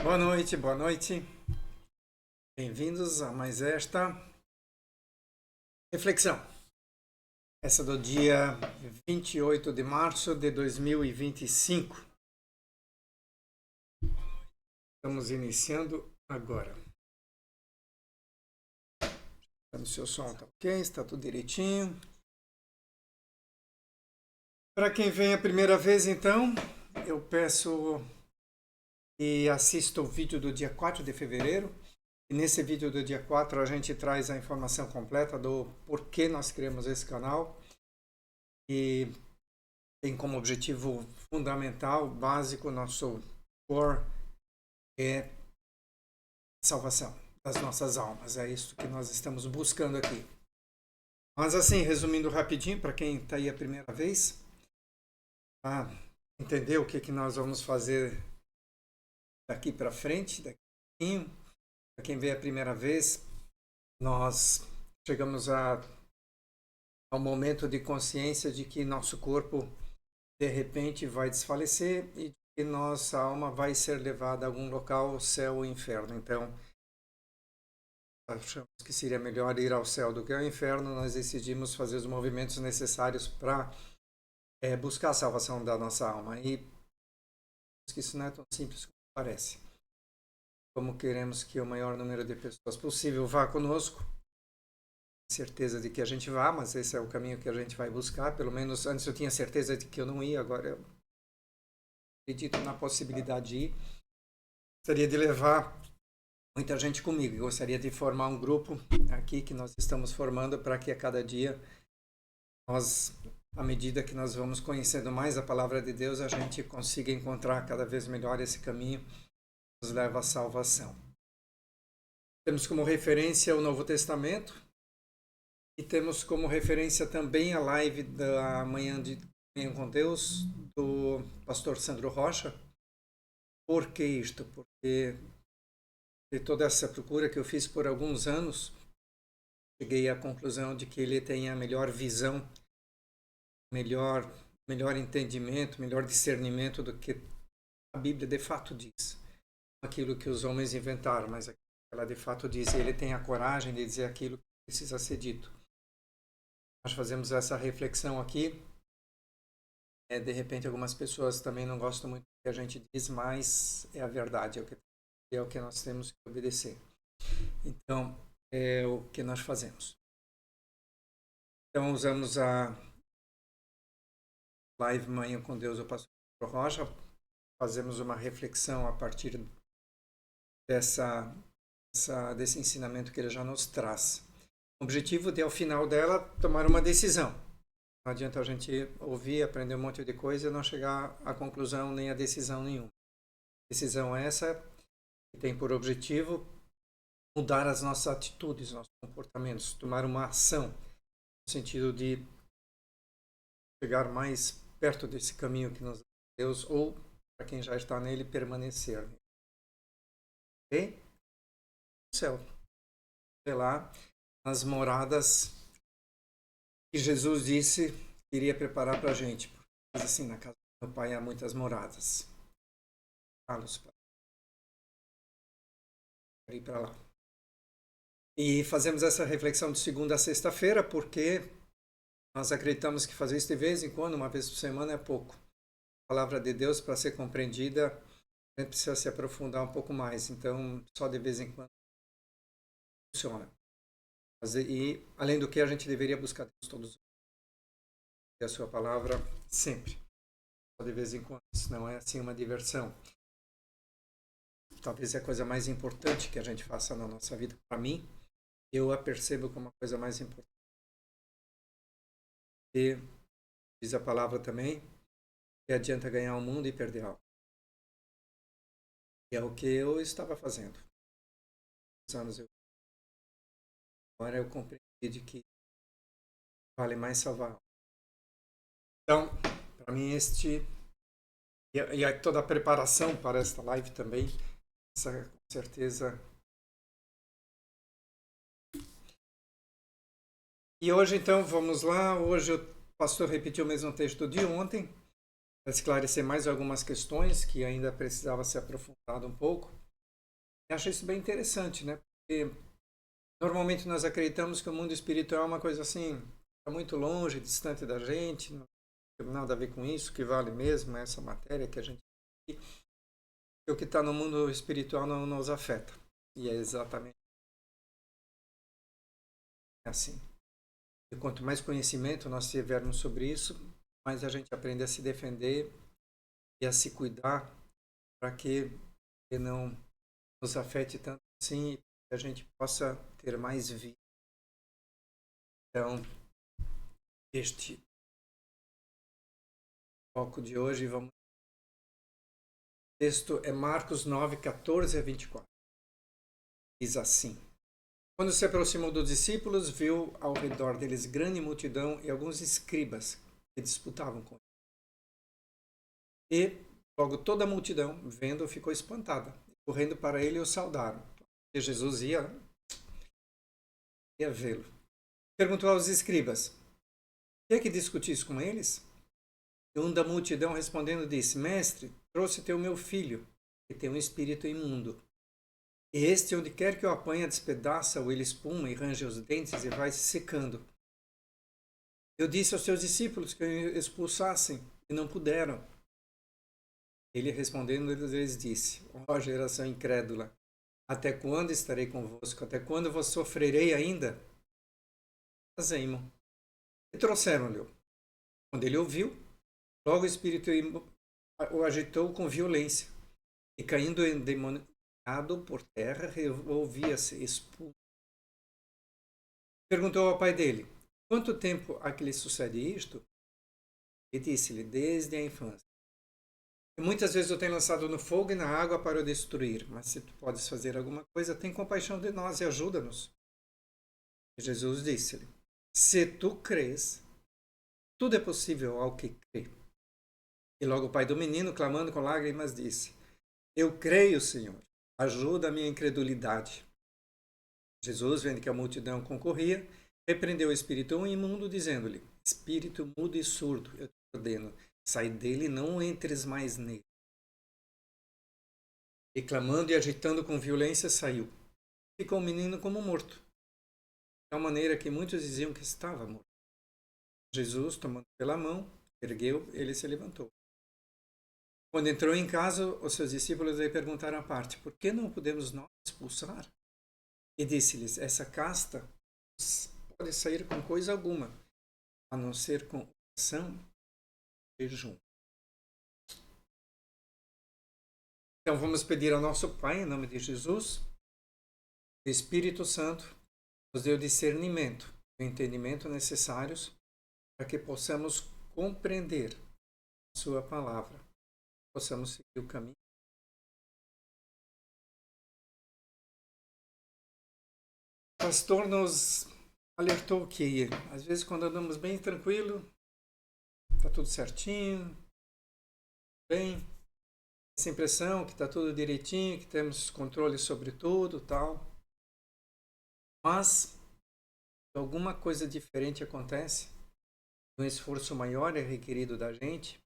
Boa noite, boa noite. Bem-vindos a mais esta reflexão. Essa do dia 28 de março de 2025. Estamos iniciando agora. O seu som tá ok? Está tudo direitinho. Para quem vem a primeira vez, então, eu peço que assista o vídeo do dia 4 de fevereiro. E nesse vídeo do dia 4 a gente traz a informação completa do porquê nós criamos esse canal. E tem como objetivo fundamental, básico, nosso core é a salvação das nossas almas. É isso que nós estamos buscando aqui. Mas assim, resumindo rapidinho, para quem está aí a primeira vez, entender o que nós vamos fazer daqui para frente, daqui a pouquinho. Para quem veio a primeira vez, nós chegamos ao momento de consciência de que nosso corpo de repente vai desfalecer e que nossa alma vai ser levada a algum local, céu ou inferno. Então, achamos que seria melhor ir ao céu do que ao inferno. Nós decidimos fazer os movimentos necessários para buscar a salvação da nossa alma. E que isso não é tão simples como parece. Como queremos que o maior número de pessoas possível vá conosco, certeza de que a gente vá, mas esse é o caminho que a gente vai buscar. Pelo menos antes eu tinha certeza de que eu não ia, agora eu acredito na possibilidade de ir. Gostaria de levar muita gente comigo. Gostaria de formar um grupo aqui que nós estamos formando para que a cada dia nós, à medida que nós vamos conhecendo mais a palavra de Deus, a gente consiga encontrar cada vez melhor esse caminho que nos leva à salvação. Temos como referência o Novo Testamento e temos como referência também a live da Manhã com Deus do pastor Sandro Rocha. Por que isto? Porque de toda essa procura que eu fiz por alguns anos, cheguei à conclusão de que ele tem a melhor visão, melhor entendimento, melhor discernimento do que a Bíblia de fato diz. Aquilo que os homens inventaram, mas ela de fato diz. Ele tem a coragem de dizer aquilo que precisa ser dito. Nós fazemos essa reflexão aqui. De repente algumas pessoas também não gostam muito do que a gente diz, mas é a verdade, é o que nós temos que obedecer. Então, é o que nós fazemos. Então, usamos a live Manhã com Deus, o pastor Rocha, fazemos uma reflexão a partir desse ensinamento que ele já nos traz. O objetivo de, ao final dela, tomar uma decisão. Não adianta a gente ouvir, aprender um monte de coisa e não chegar à conclusão nem a decisão nenhuma. A decisão é essa que tem por objetivo mudar as nossas atitudes, nossos comportamentos, tomar uma ação no sentido de chegar mais perto desse caminho que nos dá Deus ou, para quem já está nele, permanecer. Ok? No céu. Sei lá, nas moradas que Jesus disse que iria preparar para a gente. Mas assim, na casa do meu pai há muitas moradas. Carlos, para ir para lá. E fazemos essa reflexão de segunda a sexta-feira, porque nós acreditamos que fazer isso de vez em quando, uma vez por semana, é pouco. A palavra de Deus, para ser compreendida, a gente precisa se aprofundar um pouco mais. Então, só de vez em quando funciona. E, além do que, a gente deveria buscar Deus todos os dias. E a sua palavra sempre. Só de vez em quando. Isso não é assim uma diversão. Talvez é a coisa mais importante que a gente faça na nossa vida. Para mim, eu a percebo como a coisa mais importante. E diz a palavra também que adianta ganhar o mundo e perder algo. E é o que eu estava fazendo. Agora eu compreendi de que vale mais salvar. Então, para mim e toda a preparação para esta live também, essa com certeza. E hoje então, vamos lá. Hoje o pastor repetiu o mesmo texto de ontem, para esclarecer mais algumas questões que ainda precisava ser aprofundado um pouco. Eu acho isso bem interessante, né? Porque normalmente nós acreditamos que o mundo espiritual é uma coisa assim, está muito longe, distante da gente, não tem nada a ver com isso, que vale mesmo essa matéria que a gente tem. E o que está no mundo espiritual não nos afeta. E é exatamente assim. E quanto mais conhecimento nós tivermos sobre isso, mais a gente aprende a se defender e a se cuidar para que não nos afete tanto assim e que a gente possa ter mais vida. Então, este foco de hoje, vamos. O texto é Marcos 9, 14 a 24. Diz assim: Quando se aproximou dos discípulos, viu ao redor deles grande multidão e alguns escribas que disputavam com ele. E logo toda a multidão, vendo, ficou espantada. Correndo para ele, o saudaram. E Jesus ia vê-lo. Perguntou aos escribas: que é que discutis com eles? E um da multidão respondendo disse: Mestre, trouxe-te o meu filho, que tem um espírito imundo. E este, onde quer que o apanha, despedaça-o, ele espuma e range os dentes e vai se secando. Eu disse aos seus discípulos que o expulsassem e não puderam. Ele respondendo, lhes disse: Ó geração incrédula, até quando estarei convosco? Até quando vos sofrerei ainda? Fazei-mo. E trouxeram-lhe. Quando ele ouviu, logo o espírito o agitou com violência. E caindo endemoniado por terra, revolvia-se expulso. Perguntou ao pai dele: Quanto tempo há que lhe sucede isto? E disse-lhe: Desde a infância. E muitas vezes eu tenho lançado no fogo e na água para o destruir. Mas se tu podes fazer alguma coisa, tem compaixão de nós e ajuda-nos. E Jesus disse-lhe: Se tu crês, tudo é possível ao que crê. E logo o pai do menino, clamando com lágrimas, disse: Eu creio, Senhor, ajuda a minha incredulidade. Jesus, vendo que a multidão concorria, repreendeu o espírito imundo, dizendo-lhe: Espírito mudo e surdo, eu te ordeno, sai dele e não entres mais nele. E clamando e agitando com violência, saiu. Ficou o menino como morto, de tal maneira que muitos diziam que estava morto. Jesus, tomando pela mão, ergueu, ele se levantou. Quando entrou em casa, os seus discípulos lhe perguntaram à parte: Por que não podemos nós expulsar? E disse-lhes: Essa casta pode sair com coisa alguma, a não ser com oração e jejum. Então vamos pedir ao nosso Pai, em nome de Jesus, o Espírito Santo nos dê o discernimento, o entendimento necessários para que possamos compreender a sua palavra, possamos seguir o caminho. O pastor nos alertou que, às vezes, quando andamos bem tranquilo, está tudo certinho, bem, essa impressão que está tudo direitinho, que temos controle sobre tudo, tal. Mas alguma coisa diferente acontece, um esforço maior é requerido da gente,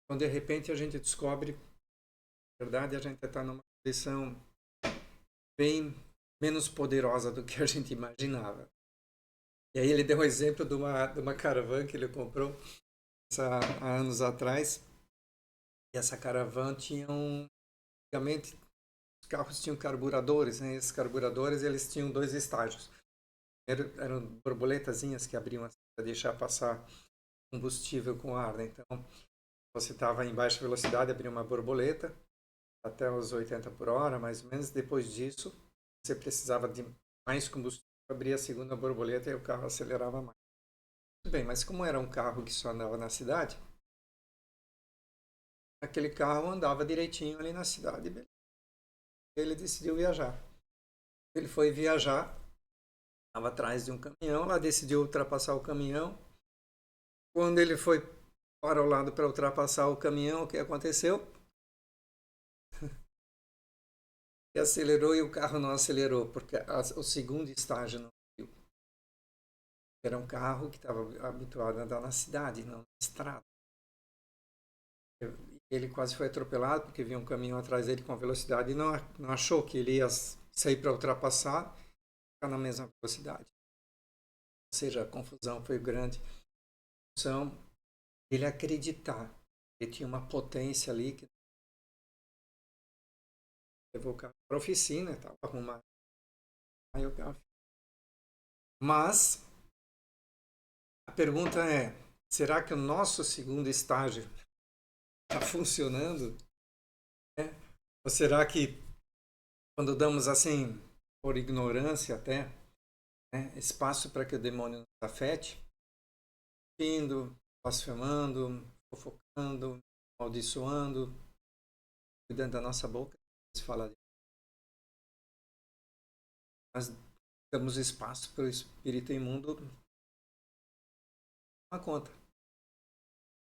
então de repente a gente descobre, na verdade, a gente está numa condição bem menos poderosa do que a gente imaginava. E aí ele deu um exemplo de uma caravana que ele comprou há anos atrás. E essa caravana tinha antigamente os carros tinham carburadores, né? Esses carburadores eles tinham dois estágios. Eram borboletazinhas que abriam para deixar passar combustível com ar, né? Então você estava em baixa velocidade, abria uma borboleta até os 80 por hora, mais ou menos. Depois disso, você precisava de mais combustível, abria a segunda borboleta e o carro acelerava mais. Tudo bem, mas como era um carro que só andava na cidade, aquele carro andava direitinho ali na cidade. Ele decidiu viajar. Ele foi viajar, estava atrás de um caminhão, lá decidiu ultrapassar o caminhão. Quando ele foi para o lado para ultrapassar o caminhão, o que aconteceu? Ele acelerou e o carro não acelerou, porque o segundo estágio não viu. Era um carro que estava habituado a andar na cidade, não na estrada. Ele quase foi atropelado porque vinha um caminhão atrás dele com velocidade e não achou que ele ia sair para ultrapassar, ficar na mesma velocidade. Ou seja, a confusão foi grande. Então, ele acreditar que tinha uma potência ali que levou o carro para a oficina, estava arrumado. Aí o carro... Mas a pergunta é, será que o nosso segundo estágio está funcionando? Né? Ou será que quando damos assim, por ignorância até, né, espaço para que o demônio nos afete, indo, blasfemando, fofocando, amaldiçoando, cuidando da nossa boca, fala de... Mas damos espaço para o espírito imundo tomar conta.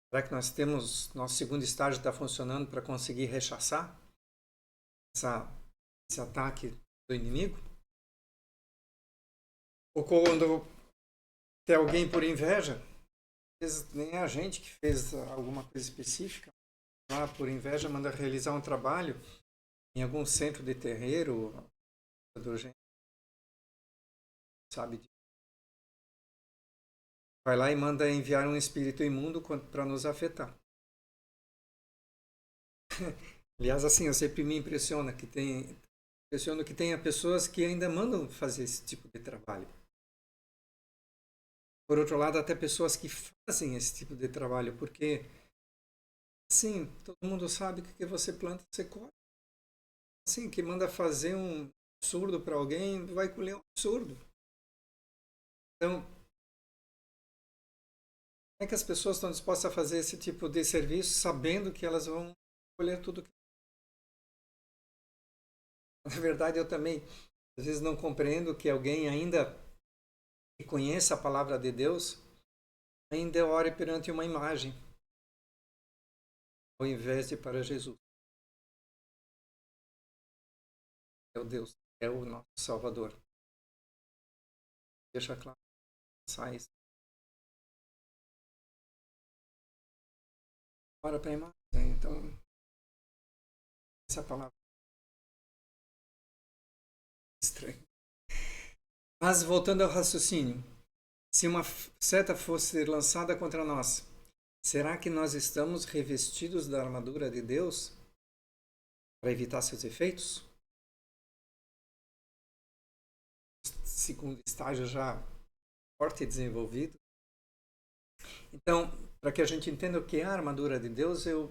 Será que nós temos, nosso segundo estágio está funcionando para conseguir rechaçar esse ataque do inimigo? Ou quando tem alguém por inveja, às vezes nem é a gente que fez alguma coisa específica, lá por inveja manda realizar um trabalho em algum centro de terreiro, do gente, sabe? Vai lá e manda enviar um espírito imundo para nos afetar. Aliás, assim, eu sempre me impressiona que tenha pessoas que ainda mandam fazer esse tipo de trabalho. Por outro lado, até pessoas que fazem esse tipo de trabalho, porque, sim, todo mundo sabe que o que você planta, você colhe. Assim, que manda fazer um absurdo para alguém, vai colher um absurdo. Então, como é que as pessoas estão dispostas a fazer esse tipo de serviço sabendo que elas vão colher tudo que... Na verdade, eu também, às vezes, não compreendo que alguém ainda que conheça a palavra de Deus ainda ore perante uma imagem, ao invés de para Jesus. É o Deus, é o nosso Salvador. Deixa claro, sai. Ora para a imagem. Então, essa palavra é estranha. Mas, voltando ao raciocínio, se uma seta fosse lançada contra nós, será que nós estamos revestidos da armadura de Deus para evitar seus efeitos? Segundo estágio já forte e desenvolvido. Então, para que a gente entenda o que é a armadura de Deus, eu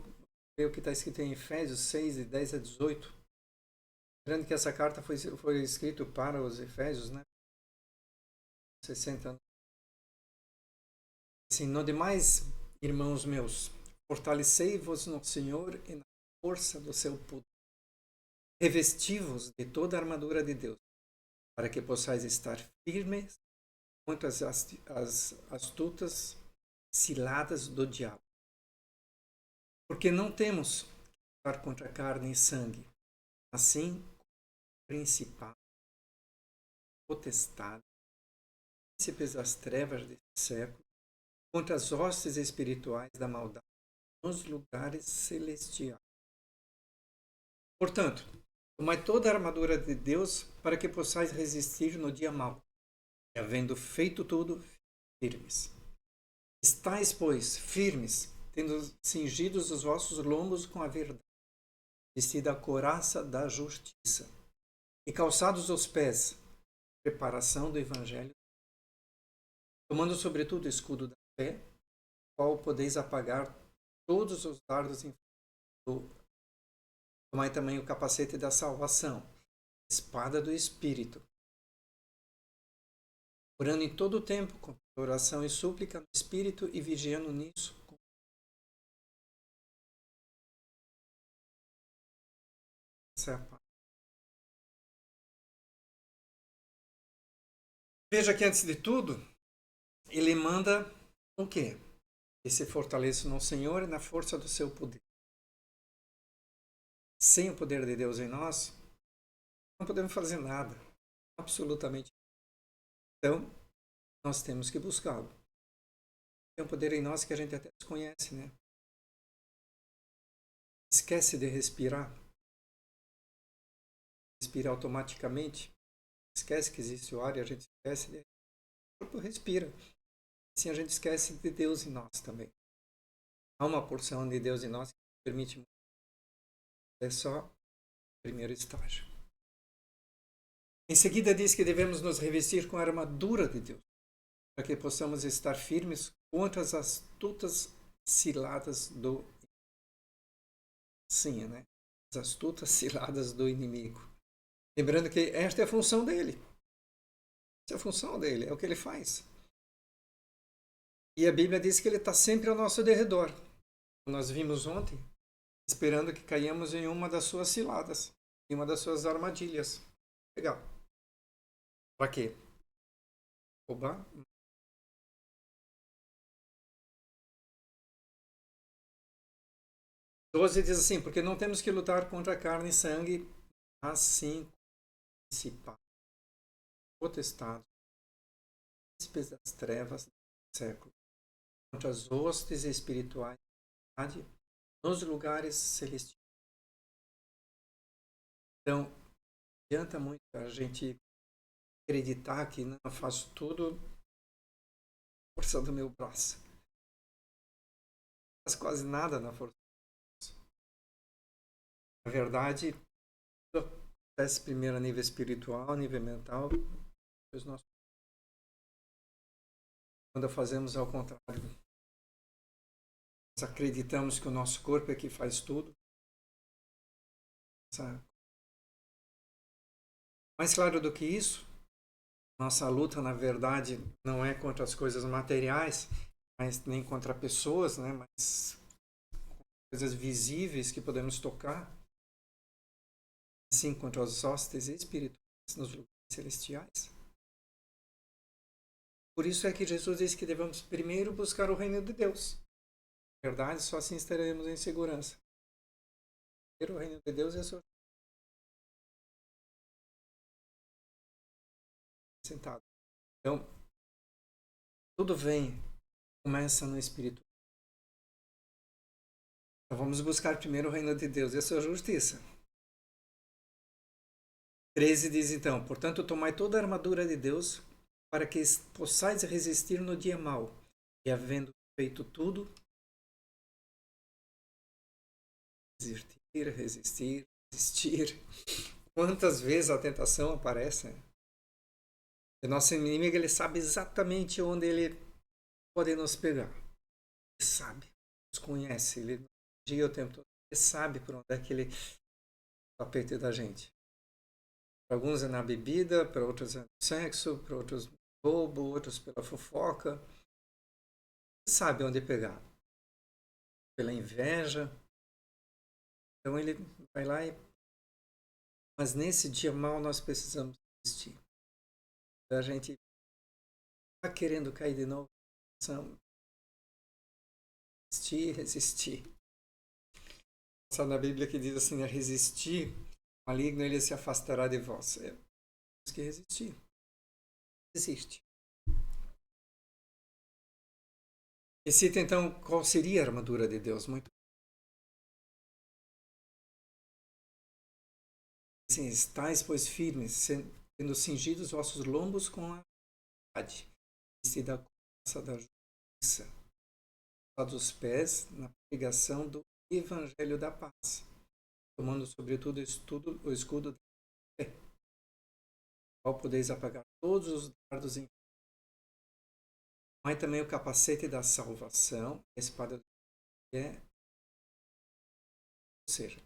vejo o que está escrito em Efésios 6, de 10 a 18. Lembrando que essa carta foi escrita para os Efésios, né? 60 anos. Assim, no demais, irmãos meus, fortalecei-vos no Senhor e na força do seu poder. Revesti-vos de toda a armadura de Deus, para que possais estar firmes contra as astutas ciladas do diabo. Porque não temos que lutar contra carne e sangue, assim principal, potestade, príncipes das trevas desse século, contra as hostes espirituais da maldade nos lugares celestiais. Portanto, tomai toda a armadura de Deus para que possais resistir no dia mau, e havendo feito tudo, firmes. Estais, pois, firmes, tendo cingidos os vossos lombos com a verdade, vestida a couraça da justiça, e calçados os pés, preparação do Evangelho, tomando sobretudo o escudo da fé, qual podeis apagar todos os dardos do... Tomai também o capacete da salvação, espada do Espírito, orando em todo o tempo, com oração e súplica no Espírito e vigiando nisso. Veja que antes de tudo, ele manda o quê? Que se fortaleça no Senhor e na força do seu poder. Sem o poder de Deus em nós, não podemos fazer nada. Absolutamente. Então, nós temos que buscá-lo. Tem um poder em nós que a gente até desconhece, né? esquece de respirar, respira automaticamente, esquece que existe o ar e a gente esquece de... O corpo respira. Assim a gente esquece de Deus em nós também. Há uma porção de Deus em nós que permite. É só o primeiro estágio. Em seguida diz que devemos nos revestir com a armadura de Deus, para que possamos estar firmes contra as astutas ciladas do... Sim, né? As astutas ciladas do inimigo. Lembrando que esta é a função dele. Essa é a função dele, é o que ele faz. E a Bíblia diz que ele está sempre ao nosso derredor. Nós vimos ontem, esperando que caíamos em uma das suas ciladas, em uma das suas armadilhas. Legal. Para quê? Roubar? 12 diz assim, porque não temos que lutar contra carne e sangue, mas sim principais, potestados, príncipes das trevas do século, contra as hostes espirituais nos lugares celestiais. Então, não adianta muito a gente acreditar que não, eu faço tudo força do meu braço. Não faz quase nada na força. Na verdade, tudo acontece primeiro a nível espiritual, a nível mental, depois nós... Quando fazemos ao contrário, nós acreditamos que o nosso corpo é que faz tudo. Sabe? Mais claro do que isso, nossa luta, na verdade, não é contra as coisas materiais, mas nem contra pessoas, né? Mas coisas visíveis que podemos tocar, sim, contra os hostes espirituais nos lugares celestiais. Por isso é que Jesus disse que devemos primeiro buscar o reino de Deus. Na verdade, só assim estaremos em segurança. Primeiro o reino de Deus é a sua... Sentado. Então, tudo vem, começa no espírito. Então, vamos buscar primeiro o reino de Deus e a sua justiça. 13 diz então, portanto, tomai toda a armadura de Deus para que possais resistir no dia mau, e havendo feito tudo, resistir. Quantas vezes a tentação aparece? O nosso inimigo, ele sabe exatamente onde ele pode nos pegar. Ele sabe, nos conhece, ele dia o tempo todo, ele sabe por onde é que ele tapete da gente. Para alguns é na bebida, para outros é no sexo, para outros no roubo, outros pela fofoca. Ele sabe onde pegar. Pela inveja. Então ele vai lá e... Mas nesse dia mal nós precisamos resistir. A gente está querendo cair de novo. Resistir. Só na Bíblia que diz assim, resistir, o maligno ele se afastará de vós. Temos que resistir. Resiste. E cita então qual seria a armadura de Deus. Muito assim, estáis, pois, firmes, tendo cingidos vossos lombos com a verdade, vestida a couraça da justiça, os pés na pregação do Evangelho da paz, tomando sobretudo o escudo da fé, qual podeis apagar todos os dardos em... Mas também o capacete da salvação, a espada do que é, ou seja,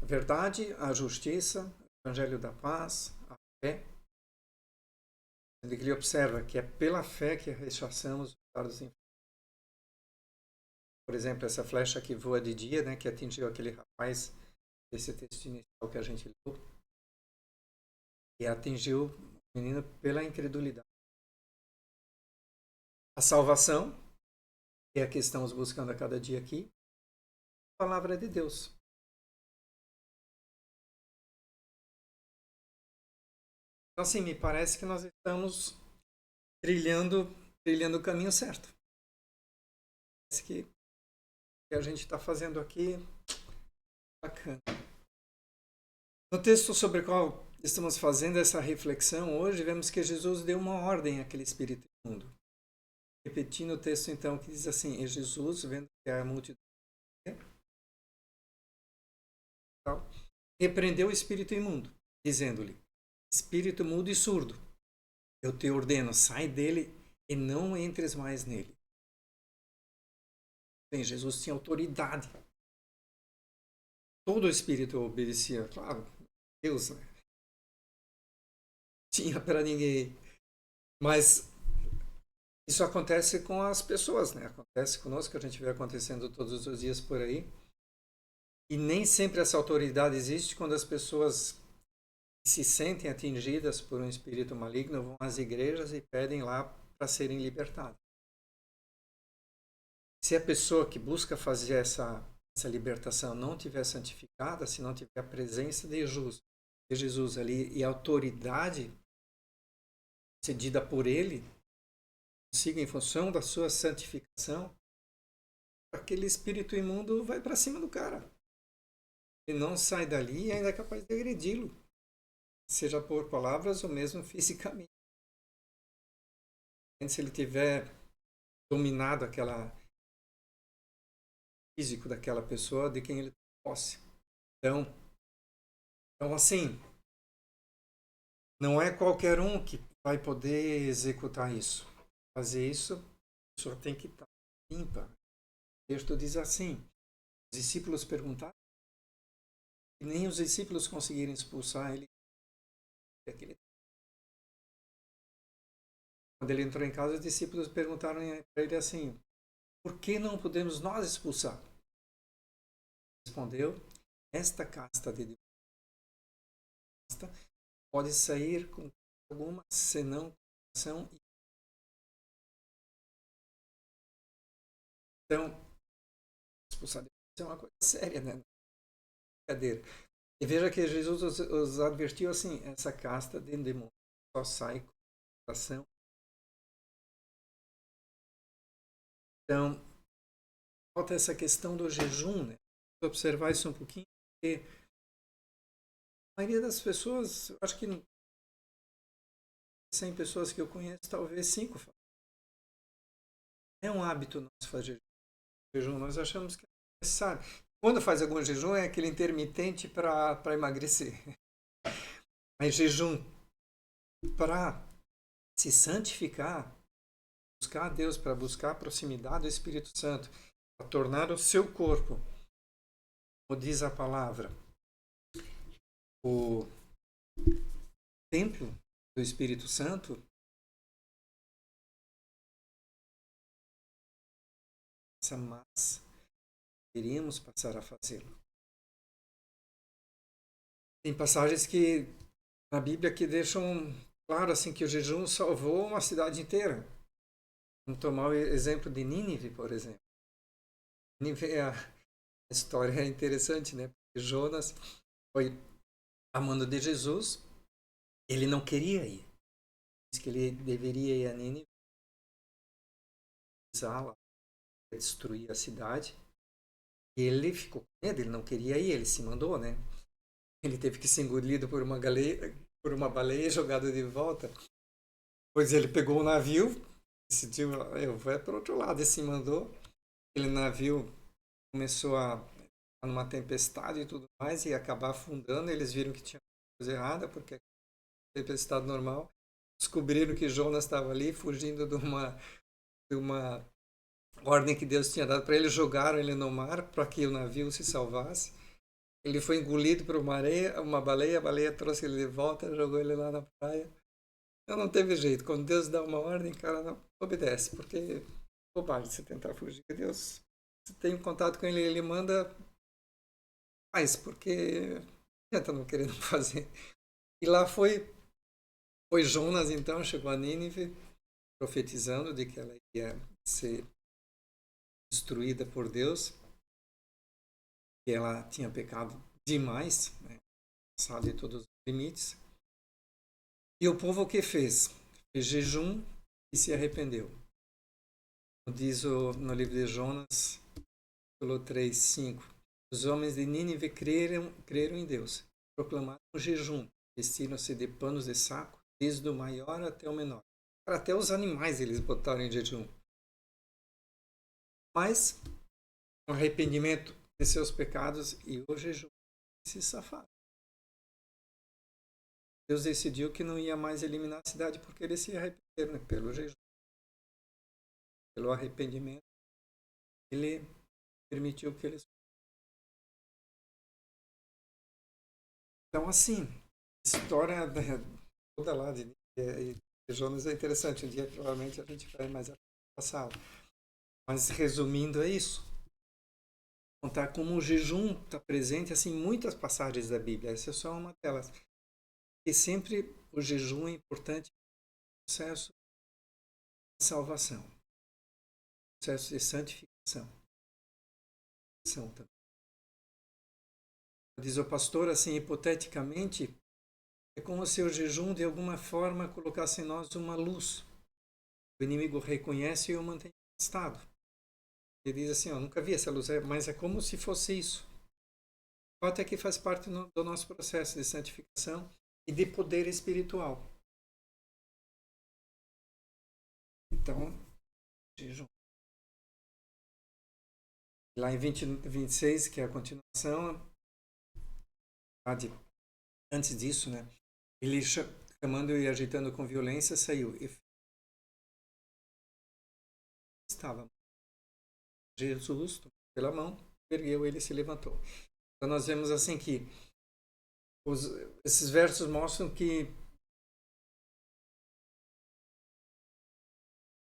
a verdade, a justiça, o Evangelho da paz, a fé. Ele observa que é pela fé que rechaçamos os dardos inferiores. Por exemplo, essa flecha que voa de dia, né, que atingiu aquele rapaz desse texto inicial que a gente leu, e atingiu o menino pela incredulidade. A salvação, que é a que estamos buscando a cada dia aqui, a palavra de Deus. Então, assim, me parece que nós estamos trilhando o caminho certo. Parece que o que a gente está fazendo aqui Bacana. No texto sobre o qual estamos fazendo essa reflexão hoje, vemos que Jesus deu uma ordem àquele espírito imundo. Repetindo o texto, então, que diz assim: E Jesus, vendo que a multidão repreendeu o espírito imundo, dizendo-lhe: Espírito mudo e surdo, eu te ordeno, sai dele e não entres mais nele. Bem, Jesus tinha autoridade. Todo o espírito obedecia. Claro, Deus, né? Tinha para ninguém. Mas isso acontece com as pessoas, né? Acontece conosco, a gente vê acontecendo todos os dias por aí. E nem sempre essa autoridade existe quando as pessoas se sentem atingidas por um espírito maligno, vão às igrejas e pedem lá para serem libertadas. Se a pessoa que busca fazer essa libertação não tiver santificada, se não tiver a presença de Jesus ali e a autoridade cedida por ele, siga em função da sua santificação, aquele espírito imundo vai para cima do cara. Ele não sai dali e ainda é capaz de agredi-lo, seja por palavras ou mesmo fisicamente. Se ele tiver dominado aquela físico daquela pessoa de quem ele tem posse. Então assim, não é qualquer um que vai poder executar isso. Fazer isso, a pessoa tem que estar limpa. O texto diz assim: os discípulos perguntaram e nem os discípulos conseguiram expulsar ele. Quando ele entrou em casa, os discípulos perguntaram para ele assim: por que não podemos nós expulsar? Respondeu: esta casta de demônios pode sair com alguma senão ação. Então, expulsar demônios é uma coisa séria, né? Brincadeira. E veja que Jesus os advertiu assim: essa casta de demônios só sai com ação. Então, falta essa questão do jejum, né? Vou observar isso um pouquinho, porque a maioria das pessoas, eu acho que 100 pessoas que eu conheço, talvez 5 fazem. É um hábito nosso fazer jejum, nós achamos que é necessário. Quando faz algum jejum, é aquele intermitente para emagrecer. Mas jejum para se santificar, buscar a Deus, para buscar a proximidade do Espírito Santo, para tornar o seu corpo, como diz a palavra, o templo do Espírito Santo, mas iríamos passar a fazê-lo. Tem passagens que na Bíblia que deixam claro assim que o jejum salvou uma cidade inteira. Vamos tomar o exemplo de Nínive, por exemplo. Nínive, a história é interessante, né? Porque Jonas foi a mando de Jesus, ele não queria ir. Disse que ele deveria ir a Nínive, destruir a cidade. E ele ficou com medo, ele não queria ir, ele se mandou, né? Ele teve que ser engolido por uma baleia jogado de volta. Pois ele pegou o navio, decidiu, eu vou para o outro lado, e se mandou. Aquele navio começou a numa tempestade e tudo mais, e acabar afundando. Eles viram que tinha coisa errada, porque tempestade normal. Descobriram que Jonas estava ali, fugindo de uma ordem que Deus tinha dado para ele. Jogaram ele no mar para que o navio se salvasse. Ele foi engolido por uma baleia, a baleia trouxe ele de volta, jogou ele lá na praia. Então não teve jeito. Quando Deus dá uma ordem, cara, não obedece, porque é bobagem você tentar fugir de Deus. Você tem um contato com ele, ele manda, faz, porque já está não querendo fazer. E lá foi Jonas, então, chegou a Nínive, profetizando de que ela ia ser destruída por Deus, que ela tinha pecado demais, né? Passado de todos os limites. E o povo o que fez? Fez jejum e se arrependeu. Diz no livro de Jonas, capítulo 3, 5. Os homens de Nínive creram em Deus. Proclamaram um jejum. Vestiram-se de panos de saco, desde o maior até o menor. Até os animais eles botaram em jejum. Mas o arrependimento de seus pecados e o jejum se safaram. Deus decidiu que não ia mais eliminar a cidade porque eles se arrependeram, né? Pelo jejum, pelo arrependimento. Ele permitiu que eles... Então, assim, a história toda lá de Jonas é interessante. Um dia, provavelmente, a gente vai mais passar. Mas, resumindo, é isso. Contar como o jejum está presente assim, em muitas passagens da Bíblia. Essa é só uma delas. E sempre o jejum é importante no processo de salvação, no processo de santificação. Diz o pastor, assim, hipoteticamente, é como se o jejum, de alguma forma, colocasse em nós uma luz. O inimigo reconhece e o mantém afastado. Ele diz assim, eu nunca vi essa luz, mas é como se fosse isso. O fato é que faz parte do nosso processo de santificação e de poder espiritual. Então, jejum. Lá em 26, que é a continuação, antes disso, né? Ele chamando e agitando com violência, saiu. E estava Jesus pela mão, ergueu ele e se levantou. Então nós vemos assim que esses versos mostram que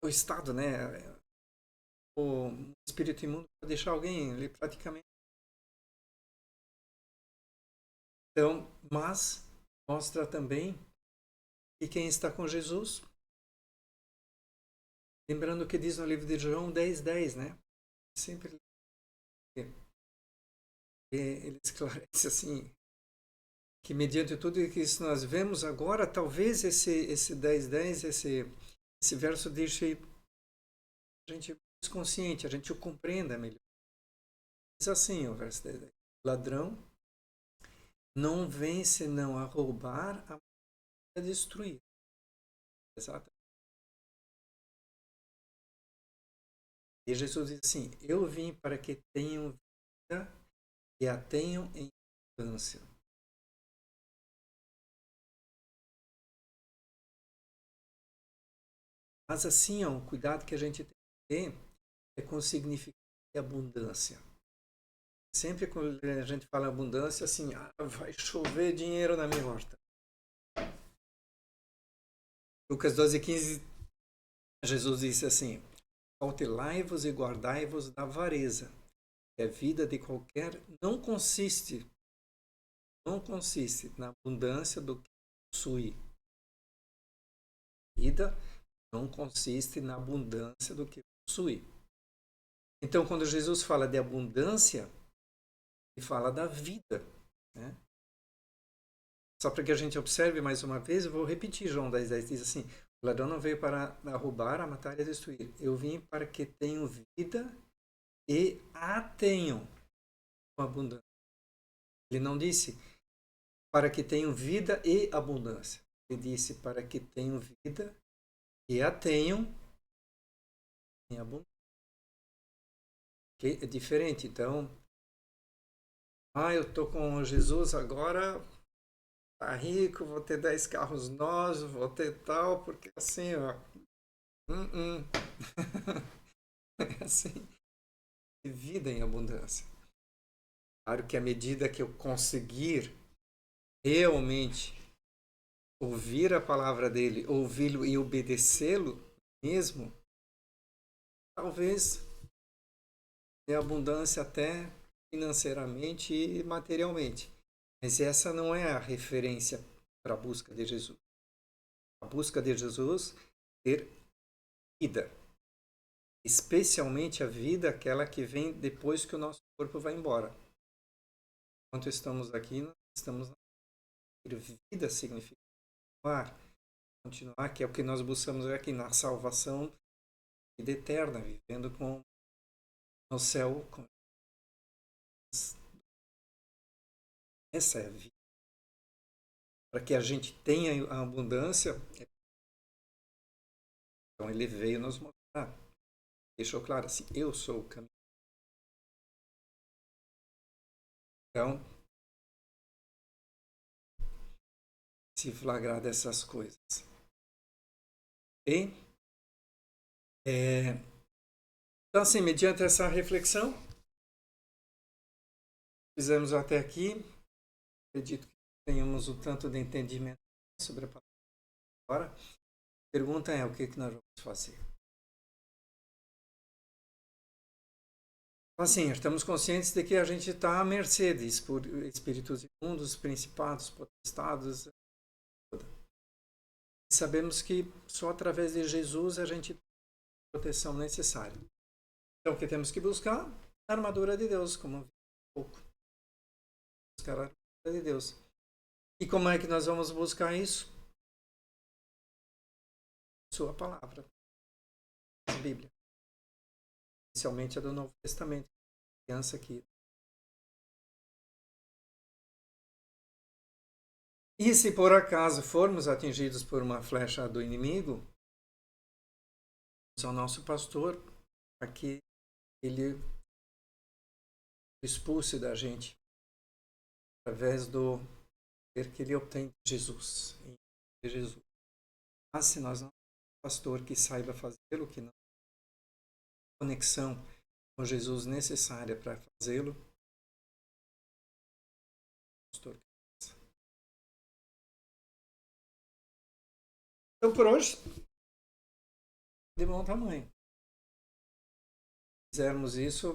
o estado, né, o espírito imundo pode deixar alguém ali praticamente. Então, mas mostra também que quem está com Jesus, lembrando o que diz no livro de João 10:10, né? Sempre ele esclarece assim que mediante tudo isso nós vemos agora, talvez esse 10:10, esse verso deixe a gente mais consciente, a gente o compreenda melhor. Diz assim o verso 10: ladrão não vem senão a roubar, a destruir. Exato. E Jesus diz assim: eu vim para que tenham vida e a tenham em abundância. Mas assim, ó, o cuidado que a gente tem que ter é com o significado de abundância. Sempre quando a gente fala abundância, assim, vai chover dinheiro na minha horta. Lucas 12:15, Jesus disse assim: cautelai-vos e guardai-vos da avareza, que a vida de qualquer não consiste na abundância do que possui. Vida não consiste na abundância do que possui. Então, quando Jesus fala de abundância, ele fala da vida, né? Só para que a gente observe mais uma vez, eu vou repetir João 10:10, diz assim: o ladrão não veio para roubar, a matar e a destruir. Eu vim para que tenham vida e a tenham com abundância. Ele não disse para que tenham vida e abundância. Ele disse para que tenham vida e a tenham em abundância. É diferente. Então, eu estou com Jesus agora, tá rico, vou ter 10 carros novos, vou ter tal, porque assim, ó. É assim, vida em abundância. Claro que à medida que eu conseguir realmente ouvir a palavra dele, ouvi-lo e obedecê-lo mesmo, talvez tenha abundância até financeiramente e materialmente. Mas essa não é a referência para a busca de Jesus. A busca de Jesus é ter vida. Especialmente a vida, aquela que vem depois que o nosso corpo vai embora. Enquanto estamos aqui, nós estamos na vida, significa continuar, que é o que nós buscamos aqui na salvação, vida eterna, vivendo no céu Essa é a vida. Para que a gente tenha a abundância, então ele veio nos mostrar. Deixou claro assim, eu sou o caminho. Então, se flagrar dessas coisas. E, então, assim, mediante essa reflexão, fizemos até aqui. Acredito que tenhamos um tanto de entendimento sobre a palavra. Agora, a pergunta é, o que nós vamos fazer? Assim, estamos conscientes de que a gente está à mercê de espíritos imundos, principados, potestades. E sabemos que só através de Jesus a gente tem a proteção necessária. Então, o que temos que buscar? A armadura de Deus, como eu vi um pouco. Buscar a armadura de Deus. E como é que nós vamos buscar isso? Sua palavra. A Bíblia. Especialmente a do Novo Testamento. Criança aqui. E se por acaso formos atingidos por uma flecha do inimigo, ao nosso pastor, para que ele expulse da gente através do poder que ele obtém de Jesus. De Jesus. Mas se nós não temos um pastor que saiba fazê-lo, que não tem conexão com Jesus necessária para fazê-lo, pastor. Então, por hoje, de bom tamanho. Se fizermos isso,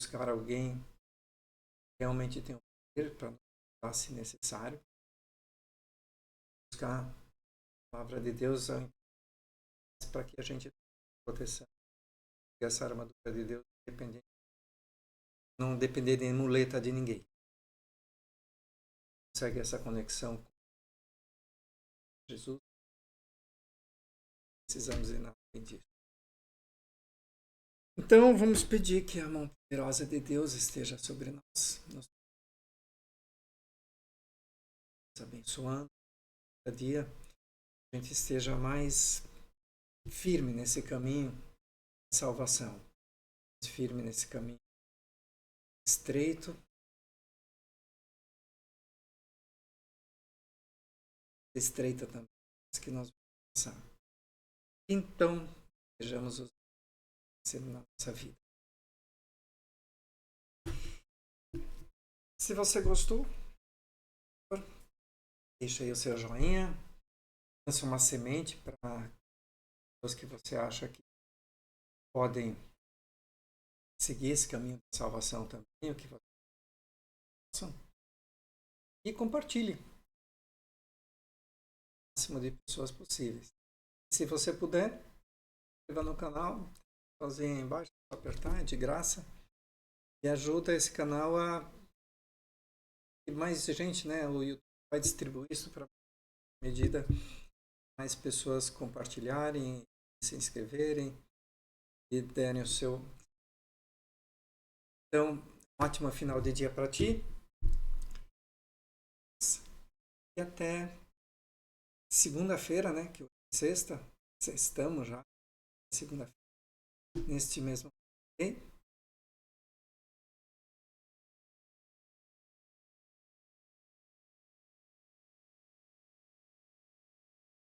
buscar alguém que realmente tem o poder para nos, se necessário, buscar a palavra de Deus para que a gente tenha proteção. E essa armadura de Deus não depender de muleta de ninguém. Consegue essa conexão com Jesus. Precisamos ir na frente disso. Então, vamos pedir que a mão poderosa de Deus esteja sobre nós, nos abençoando cada dia, a gente esteja mais firme nesse caminho de salvação, mais firme nesse caminho estreito, estreita também, que nós vamos passar. Então, vejamos os na nossa vida. Se você gostou, deixa aí o seu joinha, lança uma semente para pessoas que você acha que podem seguir esse caminho de salvação também, o que você faça. E compartilhe o máximo de pessoas possíveis. Se você puder, inscreva no canal, sozinho aí embaixo, apertar, é de graça, e ajuda esse canal a que mais gente, né, o YouTube vai distribuir isso para medida mais pessoas compartilharem, se inscreverem e derem o seu. Então, um ótimo final de dia para ti. E até segunda-feira, né, que é sexta, estamos já segunda-feira, neste mesmo. Okay?